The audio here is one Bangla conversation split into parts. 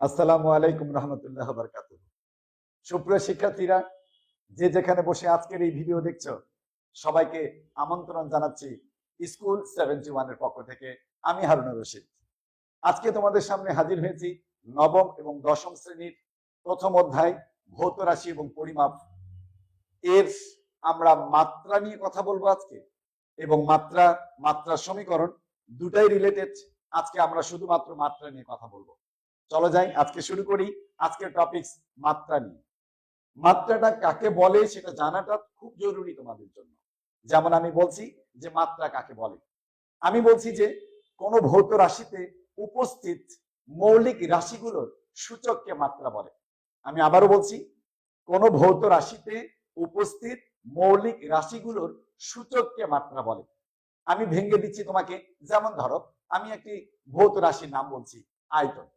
আসসালামু আলাইকুম রহমতুল্লাহ বারকাতুহু। সুপ্রিয় শিক্ষার্থীরা, যে যেখানে বসে আজকের এই ভিডিও দেখছো, সবাইকে আমন্ত্রণ জানাচ্ছি স্কুল 71 এর পক্ষ থেকে। আমি হারুনুর রশিদ। আজকে তোমাদের সামনে হাজির হয়েছি নবম এবং দশম শ্রেণীর প্রথম অধ্যায় ভৌত রাশি এবং পরিমাপ এর আমরা মাত্রা নিয়ে কথা বলবো আজকে। এবং মাত্রা সমীকরণ দুটাই রিলেটেড। আজকে আমরা শুধুমাত্র মাত্রা নিয়ে কথা বলবো। চলো যাই, আজকে শুরু করি। আজকের টপিকস মাত্রা নিয়ে। মাত্রাটা কাকে বলে সেটা জানাটা খুব জরুরি তোমাদের জন্য। যেমন আমি বলছি যে মাত্রা কাকে বলে, আমি বলছি যে কোন ভৌত রাশিতে উপস্থিত মৌলিক রাশিগুলোর সূচককে মাত্রা বলে। আমি আবারও বলছি, কোন ভৌত রাশিতে উপস্থিত মৌলিক রাশিগুলোর সূচককে মাত্রা বলে। আমি ভেঙে দিচ্ছি তোমাকে। যেমন ধরো, আমি একটি ভৌত রাশির নাম বলছি আয়তন।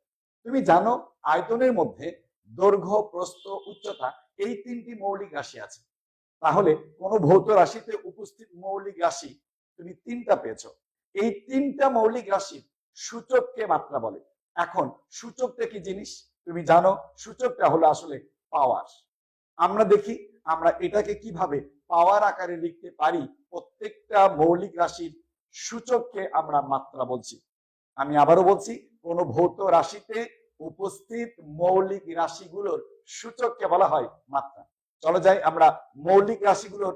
তুমি জানো আয়তনের মধ্যে দৈর্ঘ্য, প্রস্থ, উচ্চতা এই তিনটি মৌলিক রাশি আছে। তাহলে কোন ভৌত রাশিতে উপস্থিত মৌলিক রাশি তুমি তিনটা পেয়েছো। এই তিনটা মৌলিক রাশির সূচককে মাত্রা বলে। এখন সূচকটা কি জিনিস তুমি জানো? সূচকটা হলো আসলে পাওয়ার। আমরা দেখি আমরা এটাকে কিভাবে পাওয়ার আকারে লিখতে পারি। প্রত্যেকটা মৌলিক রাশির সূচককে আমরা মাত্রা বলছি। আমি আবারও বলছি, কোন ভৌত রাশিতে উপস্থিত মৌলিক রাশিগুলোর সূচককে বলা হয় মাত্রা। চলো যাই, আমরা মৌলিক রাশিগুলোর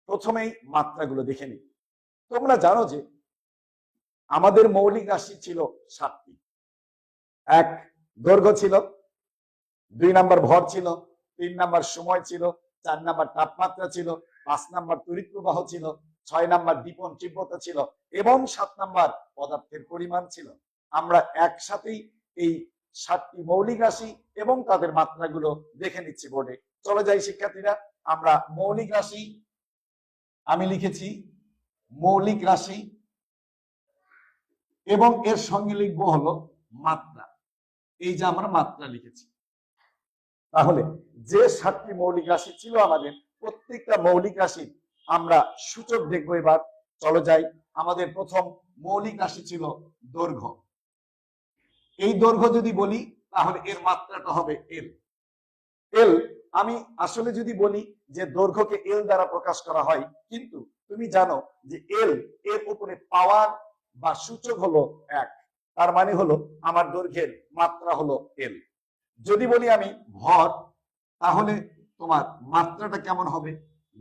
প্রথমেই মাত্রাগুলো দেখে নিই। তোমরা জানো যে আমাদের মৌলিক রাশি ছিল 7টি। 1 দৈর্ঘ্য ছিল, 2 নাম্বার ভর ছিল, 3 নাম্বার সময় ছিল, 4 নাম্বার তাপমাত্রা ছিল, 5 নাম্বার তড়িৎ প্রবাহ ছিল, 6 নাম্বার দীপন তীব্রতা ছিল এবং 7 নাম্বার পদার্থের পরিমাণ ছিল। আমরা একসাথেই এই 7টি মৌলিক রাশি এবং তাদের মাত্রাগুলো দেখে নিচ্ছি বোর্ডে। চলে যাই শিক্ষার্থীরা, আমরা মৌলিক রাশি, আমি লিখেছি মৌলিক রাশি এবং এর সঙ্গে লিখবো হলো মাত্রা। এই যে আমরা মাত্রা লিখেছি। তাহলে যে 7টি মৌলিক রাশি ছিল আমাদের, প্রত্যেকটা মৌলিক রাশি আমরা সূচক দেখবো এবার। চলো যাই, আমাদের প্রথম মৌলিক রাশি ছিল দৈর্ঘ্য। এই দৈর্ঘ্য যদি বলি তাহলে এর মাত্রাটা হবে এল। এল, আমি আসলে যদি বলি যে দৈর্ঘ্যকে এল দ্বারা প্রকাশ করা হয়, কিন্তু তুমি জানো যে এল এর উপরে পাওয়ার বা সূচক হলো 1। তার মানে হলো আমার দৈর্ঘ্যের মাত্রা হলো এল। যদি বলি আমি ভর, তাহলে তোমার মাত্রাটা কেমন হবে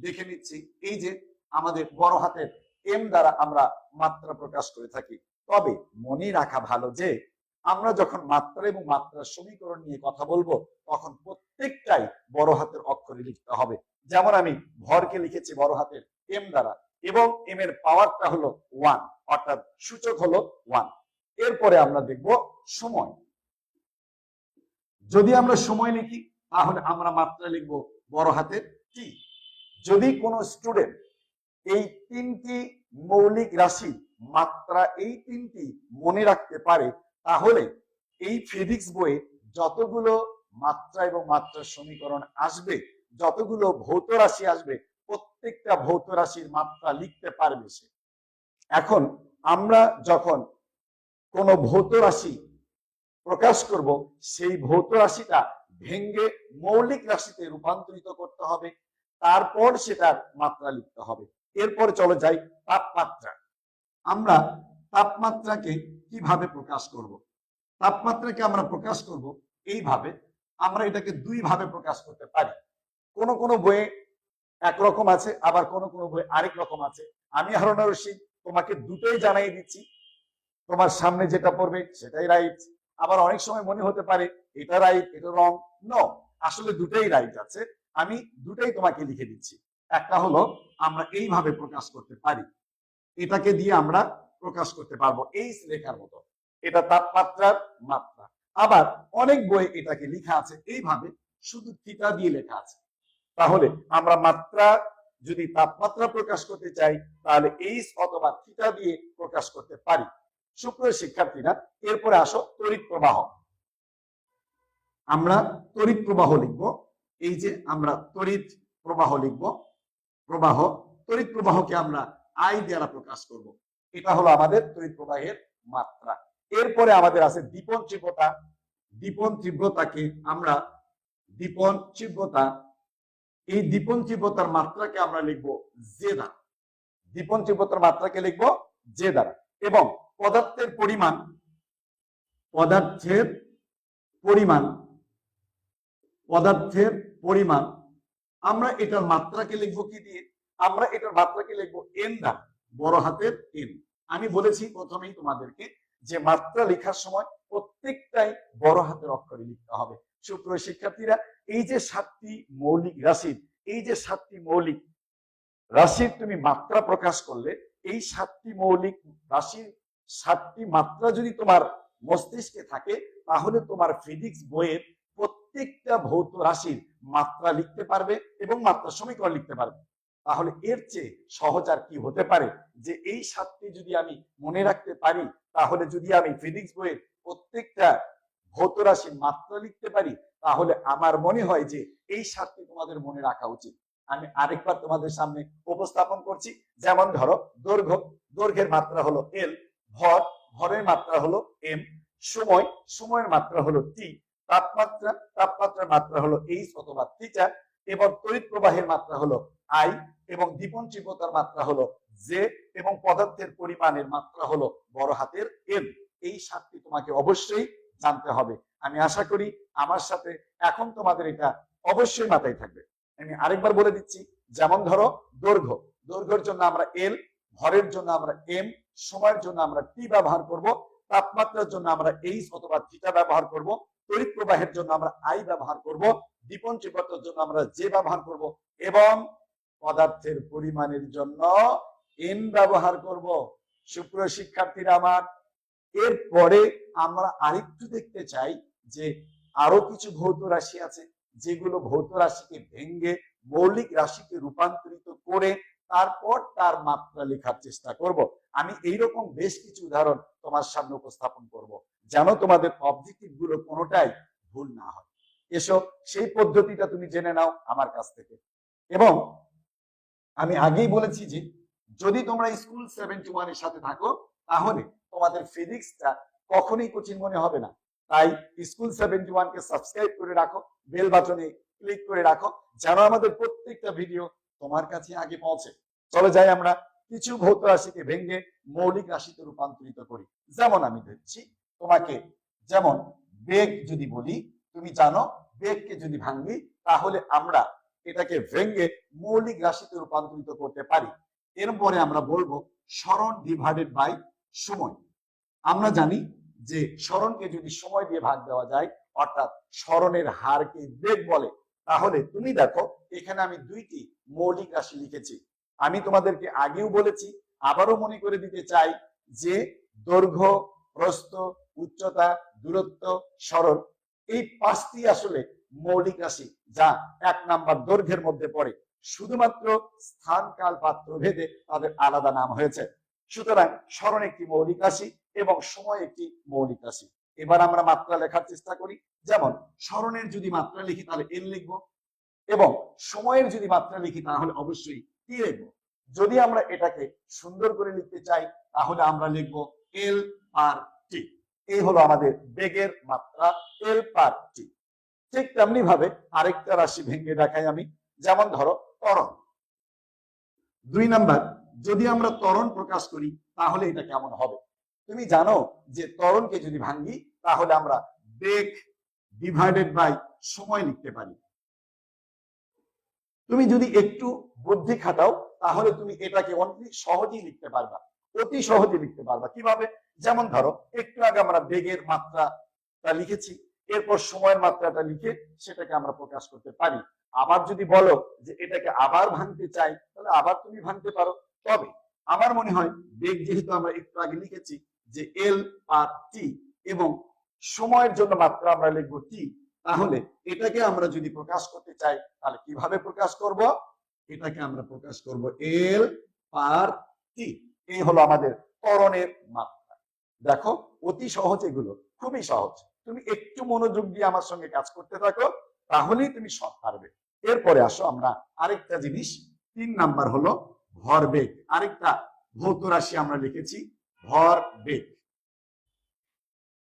দেখে নিচ্ছি। এই যে আমাদের বড় হাতের এম দ্বারা আমরা মাত্রা প্রকাশ করে থাকি। তবে মনে রাখা ভালো যে আমরা যখন মাত্রা এবং মাত্রার সমীকরণ নিয়ে কথা বলবো, তখন প্রত্যেকটাই বড় হাতের অক্ষরে লিখতে হবে। যেমন আমি ভরকে লিখেছি বড় হাতের এম দ্বারা এবং এম এর পাওয়ারটা হলো 1, অর্থাৎ সূচক হলো 1। এরপরে আমরা দেখব সময়। যদি আমরা সময় লিখি তাহলে আমরা মাত্রা লিখবো বড় হাতের টি। যদি কোনো স্টুডেন্ট এই তিনটি মৌলিক রাশি মাত্রা এই তিনটি মনে রাখতে পারে, তাহলে এই ফিজিক্স বইয়ে যতগুলো মাত্রা এবং মাত্রার সমীকরণ আসবে, যতগুলো ভৌত রাশি আসবে, প্রত্যেকটা ভৌত রাশির মাত্রা লিখতে পারবে সে। এখন আমরা যখন কোনো ভৌত রাশি প্রকাশ করব, সেই ভৌত রাশিটা ভেঙ্গে মৌলিক রাশিতে রূপান্তরিত করতে হবে, তারপর সেটার মাত্রা লিখতে হবে। এরপরে চলো যাই তাপমাত্রা। আমরা তাপমাত্রাকে কিভাবে প্রকাশ করব? তাপমাত্রাকে আমরা প্রকাশ করব এইভাবে। আমরা এটাকে দুই ভাবে প্রকাশ করতে পারি। কোন কোন বইয়ে একরকম আছে, আবার কোন কোন বই আরেক রকম আছে। আমি হারুনুর রশিদ তোমাকে দুটোই জানাই দিচ্ছি। তোমার সামনে যেটা পড়বে সেটাই রাইট। আবার অনেক সময় মনে হতে পারে এটা রাইট, এটা রং। নো, আসলে দুটাই রাইট আছে। আমি দুটাই তোমাকে লিখে দিচ্ছি। একটা হলো আমরা এইভাবে প্রকাশ করতে পারি, এটাকে দিয়ে আমরা প্রকাশ করতে পারবো এই লেখার মতো, এটা তাপমাত্রার মাত্রা। আবার অনেক বই এটাকে লেখা আছে এইভাবে, শুধু থিটা দিয়ে লেখা আছে। তাহলে আমরা মাত্রা যদি তাপমাত্রা প্রকাশ করতে চাই, তাহলে এইচ অথবা থিটা দিয়ে প্রকাশ করতে পারি। সুপ্রিয় শিক্ষার্থীরা, এরপরে আসো তড়িৎ প্রবাহ। আমরা তড়িৎ প্রবাহ লিখবো। এই যে আমরা তড়িৎ প্রবাহ লিখবো। প্রবাহ, তড়িৎ প্রবাহকে আমরা আই দ্বারা প্রকাশ করব। এটা হলো আমাদের তড়িৎ প্রবাহের মাত্রা। এরপরে আমাদের আছে দীপন তীব্রতা। দীপন তীব্রতাকে আমরা দীপন তীব্রতা, এই দীপন তীব্রতার মাত্রাকে আমরা লিখবো জে দ্বারা। দীপন তীব্রতার মাত্রাকে লিখবো জে দ্বারা। এবং পদার্থের পরিমাণ, পদার্থের পরিমাণ, পদার্থের পরিমাণ আমরা এটার মাত্রাকে লিখবো কি দিয়ে? আমরা এটার মাত্রাকে লিখবো এন দ্বারা, বড় হাতের এন। আমি বলেছি প্রথমেই তোমাদেরকে যে মাত্রা লেখার সময় প্রত্যেকটাই বড় হাতের অক্ষরে লিখতে হবে। সুপ্রিয় শিক্ষার্থীরা, এই যে 7টি মৌলিক রাশির, এই যে 7টি মৌলিক রাশির তুমি মাত্রা প্রকাশ করলে, এই 7টি মৌলিক রাশির 7টি মাত্রা যদি তোমার মস্তিষ্কে থাকে, তাহলে তোমার ফিজিক্স বইয়ের প্রত্যেকটা ভৌত রাশির মাত্রা লিখতে পারবে এবং মাত্রা সমীকরণ লিখতে পারবে। তাহলে এর চেয়ে সহজ আর কি হতে পারে যে এই 7টি যদি আমি মনে রাখতে পারি, তাহলে যদি আমি ফিজিক্স বইয়ের প্রত্যেকটা ভৌত রাশির মাত্রা লিখতে পারি, তাহলে আমার মনে হয় যে এই 7টি তোমাদের মনে রাখা উচিত। আমি আরেকবার তোমাদের সামনে উপস্থাপন করছি। যেমন ধরো দৈর্ঘ্য, দৈর্ঘ্যের মাত্রা হলো এল, ভর, ভরের মাত্রা হলো এম, সময়, সময়ের মাত্রা হলো টি, তাপমাত্রা, তাপমাত্রার মাত্রা হলো এইচ অথবা থিটা, এবং তড়িৎ প্রবাহের মাত্রা হলো আই, এবং দীপন তীব্রতার মাত্রা হলো জে, এবং পদার্থের পরিমাণের মাত্রা হলো বড় হাতের এম। এই 7টি তোমাকে অবশ্যই জানতে হবে। আমি আশা করি আমার সাথে এখন তোমাদের এটা অবশ্যই মাথায় থাকবে। আমি আরেকবার বলে দিচ্ছি। যেমন ধরো দৈর্ঘ্য, দৈর্ঘ্যের জন্য আমরা এল, ভরের জন্য আমরা এম, সময়ের জন্য আমরা টি ব্যবহার করব, তাপমাত্রার জন্য আমরা এইচ অথবা থিটা ব্যবহার করব, তড়িৎ প্রবাহের জন্য আমরা আই ব্যবহার করব, দীপন তীব্রতার জন্য আমরা জে ব্যবহার করব, এবং পদার্থের পরিমাণের জন্য এন ব্যবহার করব। সুপ্রিয় শিক্ষার্থীরা আমার, এরপরে আমরা আরেকটু দেখতে চাই যে আরো কিছু ভৌত রাশি আছে, যেগুলো ভৌত রাশিকে ভেঙে মৌলিক রাশিকে রূপান্তরিত করে তারপর তার মাত্রা লেখার চেষ্টা করব। আমি এইরকম বেশ কিছু উদাহরণ তোমার সামনে উপস্থাপন করব, যেন তোমাদের অবজেক্টিভ গুলো কোনোটাই ভুল না হয়। এসো সেই পদ্ধতিটা তুমি জেনে নাও আমার কাছ থেকে। এবং আমি আগেই বলেছি যে যদি তোমরা স্কুল 71 এর সাথে থাকো, তাহলে তোমাদের ফিজিক্সটা কখনোই কঠিন মনে হবে না। তাই স্কুল 71 কে সাবস্ক্রাইব করে রাখো, বেল বাটনে ক্লিক করে রাখো, যেন আমাদের প্রত্যেকটা ভিডিও তোমার কাছে আগে পৌঁছে। চলে যাই আমরা কিছু ভৌত রাশিকে ভেঙে মৌলিক রাশিতে রূপান্তরিত করি। যেমন আমি দিচ্ছি তোমাকে, যেমন বেগ যদি বলি, তুমি জানো বেগকে যদি ভাঙি, তাহলে আমরা এটাকে ভেঙে মৌলিক রাশিতে রূপান্তরিত করতে পারি। এরপরে আমরা বলবো সরণ ডিভাইডেড বাই সময়। আমরা জানি যে সরণকে যদি সময় দিয়ে ভাগ দেওয়া যায়, অর্থাৎ সরণের হারকে বেগ বলে, তাহলে তুমি দেখো এখানে আমি 2টি মৌলিক রাশি লিখেছি। আমি তোমাদেরকে আগেও বলেছি, আবারও মনে করে দিতে চাই যে দৈর্ঘ্য, প্রস্থ, উচ্চতা, দূরত্ব, সরণ, এই 5টি আসলে মৌলিক রাশি, যা 1 নাম্বার দৈর্ঘ্যের মধ্যে পড়ে। শুধুমাত্র স্থান, কাল, পাত্র ভেদে তাদের আলাদা নাম হয়েছে। সুতরাং সরণ একটি মৌলিক রাশি এবং সময় একটি মৌলিক রাশি। এবার আমরা মাত্রা লেখার চেষ্টা করি। যেমন সরণের যদি মাত্রা লিখি তাহলে এল লিখবো, এবং সময়ের যদি মাত্রা লিখি তাহলে অবশ্যই টি লিখবো। যদি আমরা এটাকে সুন্দর করে লিখতে চাই, তাহলে আমরা লিখবো এল আর টি। এই হলো আমাদের বেগের মাত্রা, এল পার টি। ঠিক তেমনি ভাবে আরেকটা রাশি ভেঙে দেখাই আমি। যেমন ধরো ত্বরণ। 2 নাম্বার, যদি আমরা ত্বরণ প্রকাশ করি তাহলে এটা কেমন হবে? তুমি জানো যে ত্বরণকে যদি ভাঙি, তাহলে আমরা বেগ ডিভাইডেড বাই সময় লিখতে পারি। তুমি যদি একটু বুদ্ধি খাটাও, তাহলে তুমি এটাকে অতি সহজেই লিখতে পারবা, অতি সহজে লিখতে পারবা। কিভাবে? যেমন ধরো একটু আগে আমরা বেগের মাত্রাটা লিখেছি, এরপর সময়ের মাত্রাটা লিখে সেটাকে আমরা প্রকাশ করতে পারি। আবার যদি বলো যে এটাকে আবার ভাঙতে চাই, তাহলে আবার তুমি ভাঙতে পারো। তবে আমার মনে হয় বেগ যেহেতু আমরা একটু আগে লিখেছি যে এল আর টি, এবং সময়ের জন্য মাত্রা আমরা লিখবো টি, তাহলে এটাকে আমরা যদি প্রকাশ করতে চাই তাহলে কিভাবে প্রকাশ করব? এটাকে আমরা প্রকাশ করব এল আর টি। এই হলো আমাদের ত্বরণের মাত্রা। দেখো অতি সহজ, এগুলো খুবই সহজ। তুমি একটু মনোযোগ দিয়ে আমার সঙ্গে কাজ করতে থাকো, তাহলেই তুমি সব পারবে। এরপরে আসো আমরা আরেকটা জিনিস, 3 নাম্বার হলো ভরবেগ। আরেকটা ভৌত রাশি আমরা লিখেছি ভরবেগ।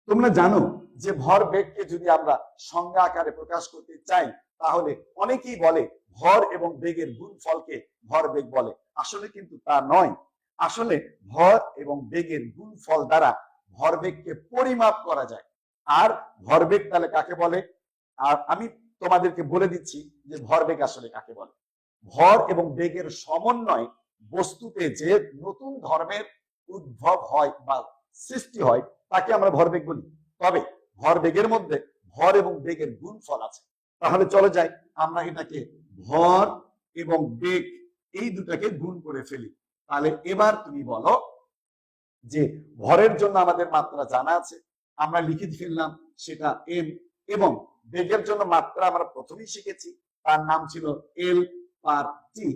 তোমরা জানো যে ভর বেগকে যদি আমরা সংজ্ঞা আকারে প্রকাশ করতে চাই তাহলে অনেকেই বলে ভর এবং বেগের গুণফলকে ভর বেগ বলে। আসলে কিন্তু তা নয়। আসলে ভর এবং বেগের গুণফল দ্বারা ভরবেগকে পরিমাপ করা যায়। আর ভরবেগ তাহলে কাকে বলে? আর আমি তোমাদেরকে বলে দিচ্ছি যে ভরবেগ আসলে কাকে বলে। ভর এবং বেগের সমন্বয়ে বস্তুতে যে নতুন ধর্মের উদ্ভব হয় বা সৃষ্টি হয় তাকে আমরা ভরবেগ বলি। তবে ভরবেগের মধ্যে ভর এবং বেগের গুণফল আছে। তাহলে চলে যাই আমরা এটাকে ভর এবং বেগ এই দুটাকে গুণ করে ফেলি। তাহলে এবার তুমি বলো যে ভরের জন্য আমাদের মাত্রা জানা আছে, আমরা লিখে ফেললাম সেটা এম, এবং বেগের জন্য মাত্রা আমরা প্রথমেই শিখেছি, তার নাম ছিল এল পার টি।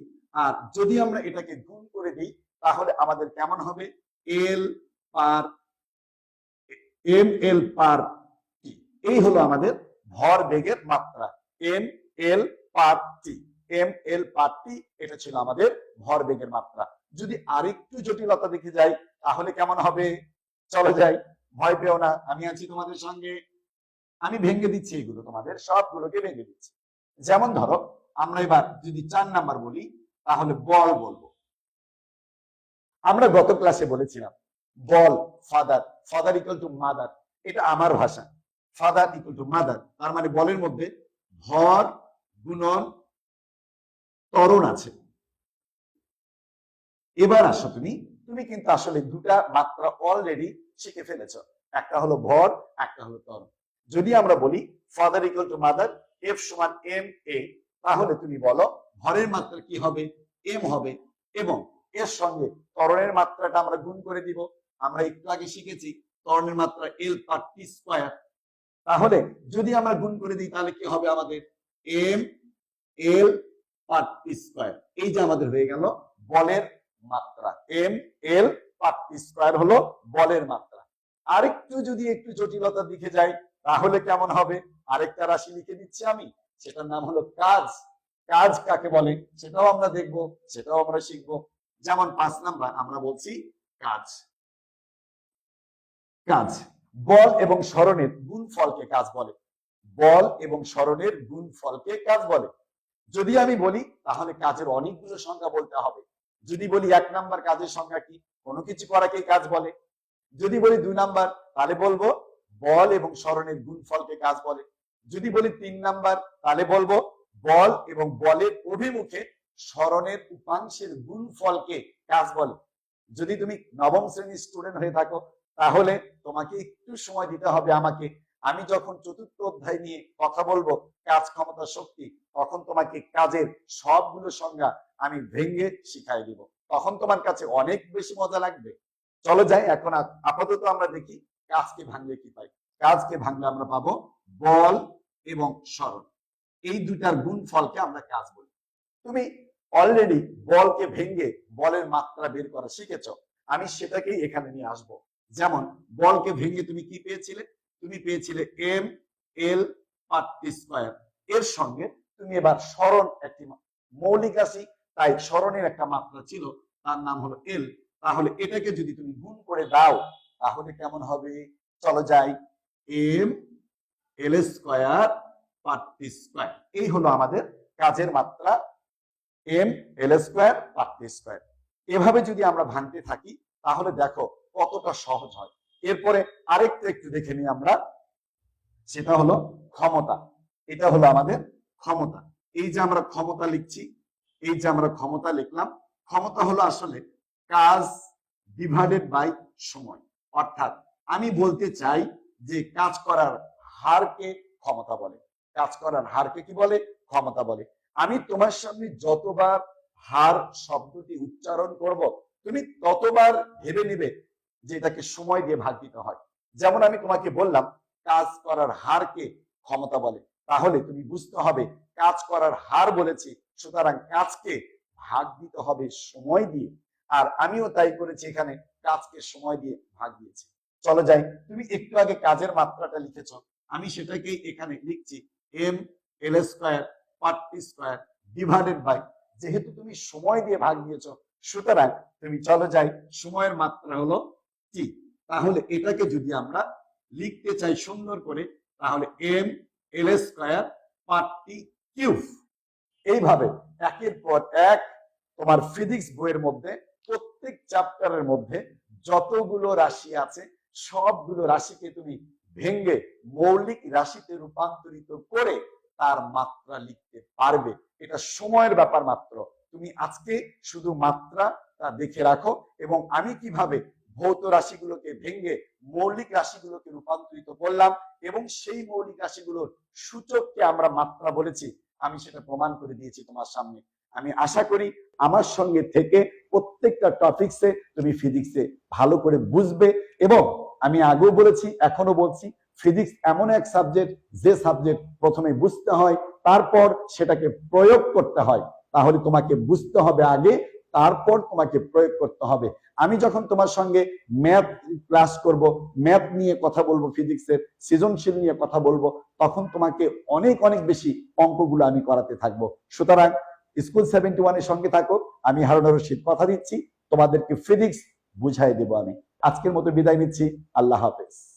আর যদি আমরা এটাকে গুণ করে দিই তাহলে আমাদের কেমন হবে? এল পার এম এল পার টি। এই হলো আমাদের ভর বেগের মাত্রা, এম এল পার টি। এম এল পার টি, এটা ছিল আমাদের ভর বেগের মাত্রা। যদি আরেকটু জটিলতা দেখে যাই তাহলে কেমন হবে? চলে যাই, ভয় পেও না, আমি আছি তোমাদের সঙ্গে। আমি ভেঙে দিচ্ছি, এগুলো তোমাদের সবগুলোকে ভেঙে দিচ্ছি। যেমন ধরো আমরা এবার যদি 4 নাম্বার বলি তাহলে বল বলবো। আমরা গত ক্লাসে বলেছিলাম বল father, father equal to mother, এটা আমার ভাষা। ফাদার ইকুয়াল টু মাদার, তার মানে বলের মধ্যে ভর গুণন ত্বরণ আছে। এবার আসো তুমি কিন্তু আসলে দুটা মাত্রা অলরেডি শিখে ফেলেছ, একটা হলো ভর, একটা হলো ত্বরণ। যদি আমরা বলি father equal to mother, F সমান এম এ, তাহলে তুমি বলো ভরের মাত্রা কি হবে? এম হবে, এবং এর সঙ্গে ত্বরণের মাত্রাটা আমরা গুণ করে দিব। আমরা একটু আগে শিখেছি ত্বরণের মাত্রা এল পার টি স্কয়ার। তাহলে যদি আমরা গুণ করে দিই তাহলে কি হবে আমাদের? এম এল পার টি স্কয়ার। এই যে আমাদের হয়ে গেল বলের মাত্রা, এম এল পার টি স্কয়ার হলো বলের মাত্রা। আরেকটু যদি একটু জটিলতা দিকে যাই তাহলে কেমন হবে? আরেকটা রাশি লিখে দিচ্ছি আমি, সেটার নাম হলো কাজ। কাজ কাকে বলে সেটাও আমরা দেখবো, সেটাও আমরা শিখবো। যেমন 5 নাম্বার আমরা বলছি কাজ। কাজ বল এবং সরণের গুণফলকে কাজ বলে। বল এবং সরণের গুণফলকে কাজ বলে। যদি আমি বলি তাহলে কাজের অনেকগুলো সংখ্যা বলতে হবে। যদি বলি 1 নাম্বার কাজের সংখ্যা কি? কোনো কিছু করাকেই কাজ বলে। যদি বলি 2 নাম্বার তাহলে বলবো বল এবং সরণের গুণফলকে কাজ বলে। যদি বলি 3 নাম্বার তাহলে বলবো বল এবং বলের অভিমুখে সরণের উপাংশের গুণফলকে কাজ বলে। যদি তুমি নবম শ্রেণীর স্টুডেন্ট হয়ে থাকো তাহলে তোমাকে একটু সময় দিতে হবে আমাকে। আমি যখন 4র্থ অধ্যায় নিয়ে কথা বলবো কাজ ক্ষমতা শক্তি, তখন তোমাকে কাজের সবগুলো সংজ্ঞা আমি ভেঙে শিখাই দিব, তখন তোমার কাছে অনেক বেশি মজা লাগবে। চলো যাই এখন আপাতত আমরা দেখি কাজকে ভাঙলে কি পাই। কাজকে ভাঙলে আমরা পাবো বল এবং সরণ, এই দুটার গুণফলকে আমরা কাজ বলি। তুমি অলরেডি বলকে ভেঙে বলের মাত্রা বের করা শিখেছ, আমি সেটাকেই এখানে নিয়ে আসব। যেমন বলকে ভেঙে তুমি কি পেয়েছিলে? তুমি পেয়েছিলে এম এল পার টি স্কয়ার। এর সঙ্গে তুমি এবার সরণ একটি মৌলিক রাশি, তাই সরণের একটা মাত্রা ছিল, তার নাম হলো এল। তাহলে এটাকে যদি তুমি গুণ করে দাও তাহলে কেমন হবে? চলো যাই, M L square per T square. এই হলো আমাদের কাজের মাত্রা, M L square per T square. এভাবে যদি আমরা ভাঙতে থাকি তাহলে দেখো কতটা সহজ হয়। এরপরে আরেকটা একটু দেখে নিই আমরা, সেটা হলো ক্ষমতা। এটা হলো আমাদের ক্ষমতা। এই যে আমরা ক্ষমতা লিখছি, এই যে আমরা ক্ষমতা লিখলাম, ক্ষমতা হলো আসলে কাজ ডিভাইডেড বাই সময়। অর্থাৎ আমি বলতে চাই যে কাজ করার হারকে ক্ষমতা বলে। কাজ করার হারকে কি বলে? ক্ষমতা বলে। আমি তোমার সামনে যতবার হার শব্দটি উচ্চারণ করব তুমি ততবার ভেবে নিবে যে এটাকে সময় দিয়ে ভাগ দিতে হয়। যেমন আমি তোমাকে বললাম কাজ করার হারকে ক্ষমতা বলে, তাহলে তুমি বুঝতে হবে কাজ করার হার বলেছি, সুতরাং কাজকে ভাগ দিতে হবে সময় দিয়ে। আর আমিও তাই করেছি, এখানে কাজকে সময় দিয়ে ভাগ দিয়েছি। চলো যাই, তুমি একটু আগে কাজের মাত্রাটা লিখেছ, আমি সেটাকেই এখানে লিখছি M L square per T square divided by, যেহেতু তুমি সময় দিয়ে ভাগ দিয়েছ সুতরাং তুমি চলো যাই সময়ের মাত্রা হলো টি। তাহলে এটাকে যদি আমরা লিখতে চাই সুন্দর করে, তাহলে M L square per T cube. এইভাবে একের পর এক তোমার ফিজিক্স বইয়ের মধ্যে প্রত্যেক চ্যাপ্টারের মধ্যে যতগুলো রাশি আছে সবগুলো রাশিকে তুমি ভেঙ্গে মৌলিক রাশিতে রূপান্তরিত করে তার মাত্রা লিখতে পারবে। এটা সময়ের ব্যাপার মাত্র। তুমি আজকে শুধু মাত্রাটা দেখে রাখো এবং আমি কিভাবে ভৌত রাশিগুলোকে ভেঙ্গে মৌলিক রাশিগুলোকে রূপান্তরিত করলাম এবং সেই মৌলিক রাশিগুলোর সূচককে আমরা মাত্রা বলেছি, আমি সেটা প্রমাণ করে দিয়েছি তোমার সামনে। আমি আশা করি আমার সঙ্গে থেকে প্রত্যেকটা টপিকসে তুমি ফিজিক্সে ভালো করে বুঝবে। এবং আমি আগেও বলেছি, এখনো বলছি, ফিজিক্স এমন এক সাবজেক্ট যে সাবজেক্ট প্রথমে বুঝতে হয়, তারপর সেটাকে প্রয়োগ করতে হয়। তাহলে তোমাকে বুঝতে হবে আগে, তারপর তোমাকে প্রয়োগ করতে হবে। আমি যখন তোমার সঙ্গে ম্যাথ ক্লাস করব, ম্যাথ নিয়ে কথা বলবো, ফিজিক্সের সৃজনশীল নিয়ে কথা বলবো, তখন তোমাকে অনেক অনেক বেশি অঙ্কগুলো আমি করাতে থাকবো। সুতরাং স্কুল 71 এর সঙ্গে থাকো। আমি হারুন রশিদ কথা দিচ্ছি, তোমাদেরকে ফিজিক্স বুঝাই দেবো আমি। আজকের মতো বিদায় নিচ্ছি। আল্লাহ হাফেজ।